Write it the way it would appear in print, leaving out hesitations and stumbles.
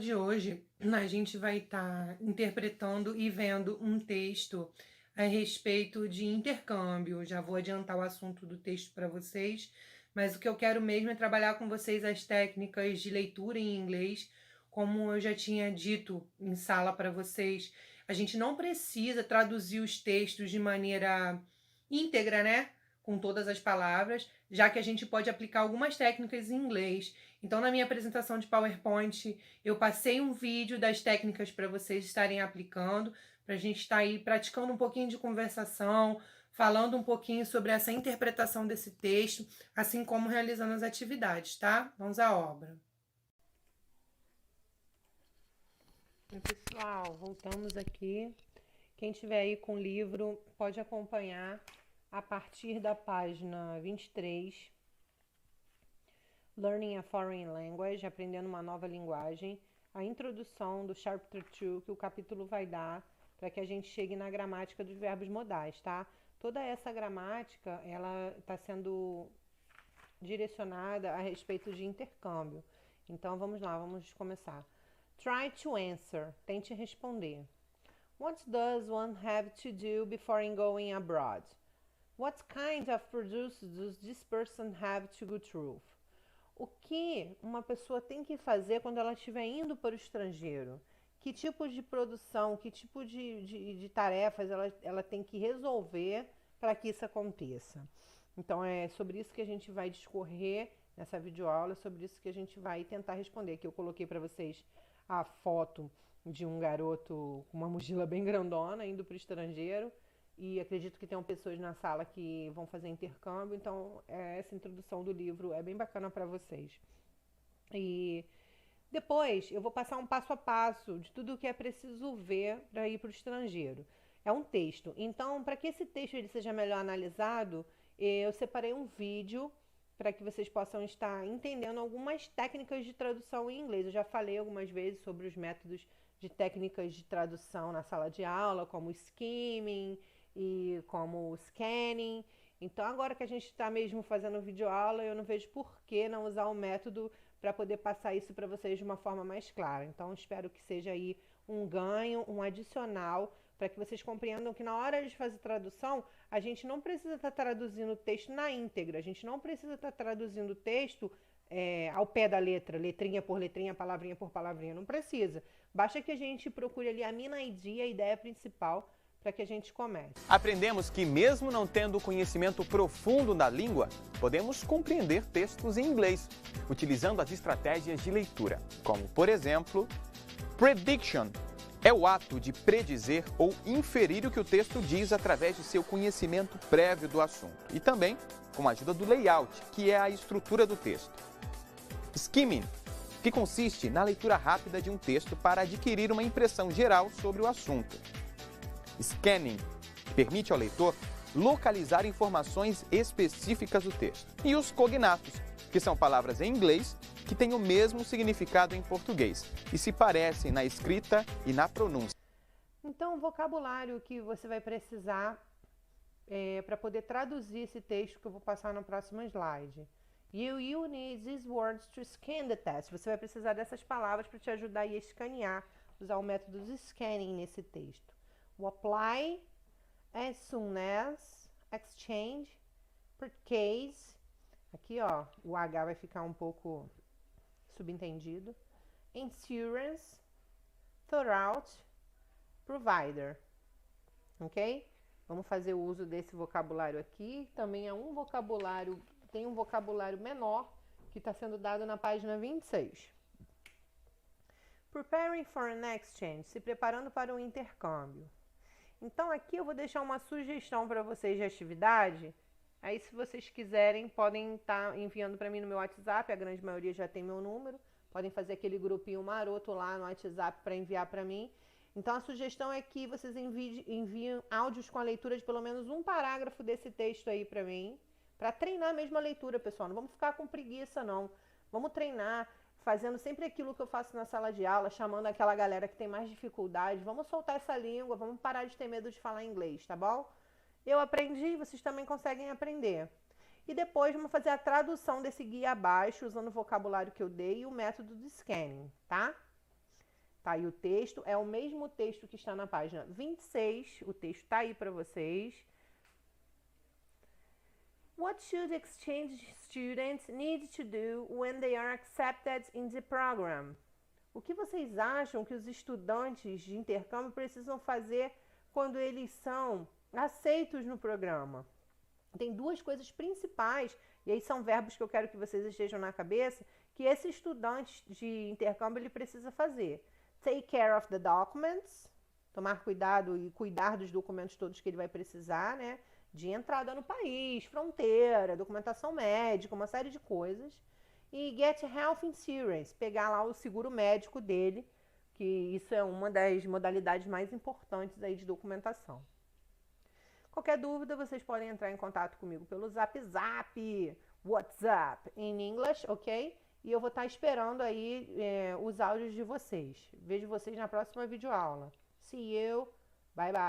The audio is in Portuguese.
de hoje, a gente vai estar interpretando e vendo um texto a respeito de intercâmbio. Já vou adiantar o assunto do texto para vocês, mas o que eu quero mesmo é trabalhar com vocês as técnicas de leitura em inglês. Como eu já tinha dito em sala para vocês, a gente não precisa traduzir os textos de maneira íntegra, né? Com todas as palavras, já que a gente pode aplicar algumas técnicas em inglês. Então, na minha apresentação de PowerPoint, eu passei um vídeo das técnicas para vocês estarem aplicando, para a gente estar aí praticando um pouquinho de conversação, falando um pouquinho sobre essa interpretação desse texto, assim como realizando as atividades, tá? Vamos à obra. Pessoal, voltamos aqui. Quem tiver aí com o livro pode acompanhar a partir da página 23. Learning a Foreign Language, aprendendo uma nova linguagem, a introdução do Chapter 2, que o capítulo vai dar para que a gente chegue na gramática dos verbos modais, tá? Toda essa gramática, ela está sendo direcionada a respeito de intercâmbio. Então, vamos lá, vamos começar. Try to answer, tente responder. What does one have to do before going abroad? What kind of procedures does this person have to go through? O que uma pessoa tem que fazer quando ela estiver indo para o estrangeiro? Que tipo de produção, que tipo de tarefas ela tem que resolver para que isso aconteça? Então, é sobre isso que a gente vai discorrer nessa videoaula, é sobre isso que a gente vai tentar responder. Aqui eu coloquei para vocês a foto de um garoto com uma mochila bem grandona indo para o estrangeiro. E acredito que tenham pessoas na sala que vão fazer intercâmbio, então essa introdução do livro é bem bacana para vocês. E depois eu vou passar um passo a passo de tudo o que é preciso ver para ir para o estrangeiro. É um texto, então para que esse texto ele seja melhor analisado, eu separei um vídeo para que vocês possam estar entendendo algumas técnicas de tradução em inglês. Eu já falei algumas vezes sobre os métodos de técnicas de tradução na sala de aula, como skimming e como scanning. Então, agora que a gente está mesmo fazendo videoaula, eu não vejo por que não usar o método para poder passar isso para vocês de uma forma mais clara. Então, espero que seja aí um ganho, um adicional, para que vocês compreendam que na hora de fazer tradução, a gente não precisa estar traduzindo o texto na íntegra, a gente não precisa estar traduzindo o texto ao pé da letra, letrinha por letrinha, palavrinha por palavrinha, não precisa. Basta que a gente procure ali a main idea, a ideia principal, para que a gente comece. Aprendemos que mesmo não tendo conhecimento profundo da língua, podemos compreender textos em inglês, utilizando as estratégias de leitura, como, por exemplo, prediction. É o ato de predizer ou inferir o que o texto diz através de seu conhecimento prévio do assunto. E também com a ajuda do layout, que é a estrutura do texto. Skimming, que consiste na leitura rápida de um texto para adquirir uma impressão geral sobre o assunto. Scanning permite ao leitor localizar informações específicas do texto. E os cognatos, que são palavras em inglês que têm o mesmo significado em português e se parecem na escrita e na pronúncia. Então, o vocabulário que você vai precisar para poder traduzir esse texto que eu vou passar no próximo slide. You need these words to scan the text. Você vai precisar dessas palavras para te ajudar a escanear, usar o método de scanning nesse texto. O apply, as soon as, exchange, purchase. Aqui, ó, o H vai ficar um pouco subentendido. Insurance, throughout, provider. Ok? Vamos fazer o uso desse vocabulário aqui. Também é um vocabulário, tem um vocabulário menor que está sendo dado na página 26. Preparing for an exchange, se preparando para um intercâmbio. Então, aqui eu vou deixar uma sugestão para vocês de atividade. Aí, se vocês quiserem, podem estar enviando para mim no meu WhatsApp. A grande maioria já tem meu número. Podem fazer aquele grupinho maroto lá no WhatsApp para enviar para mim. Então, a sugestão é que vocês enviem áudios com a leitura de pelo menos um parágrafo desse texto aí para mim. Para treinar mesmo a leitura, pessoal. Não vamos ficar com preguiça, não. Vamos treinar fazendo sempre aquilo que eu faço na sala de aula, chamando aquela galera que tem mais dificuldade. Vamos soltar essa língua, vamos parar de ter medo de falar inglês, tá bom? Eu aprendi, vocês também conseguem aprender. E depois vamos fazer a tradução desse guia abaixo, usando o vocabulário que eu dei e o método de scanning, tá? Tá aí o texto, é o mesmo texto que está na página 26, o texto tá aí para vocês. What should exchange students need to do when they are accepted in the program? O que vocês acham que os estudantes de intercâmbio precisam fazer quando eles são aceitos no programa? Tem duas coisas principais, e aí são verbos que eu quero que vocês estejam na cabeça, que esse estudante de intercâmbio ele precisa fazer. Take care of the documents, tomar cuidado e cuidar dos documentos todos que ele vai precisar, né? De entrada no país, fronteira, documentação médica, uma série de coisas. E get health insurance, pegar lá o seguro médico dele, que isso é uma das modalidades mais importantes aí de documentação. Qualquer dúvida, vocês podem entrar em contato comigo pelo Zap, WhatsApp, in English, ok? E eu vou estar esperando aí os áudios de vocês. Vejo vocês na próxima videoaula. See you. Bye, bye.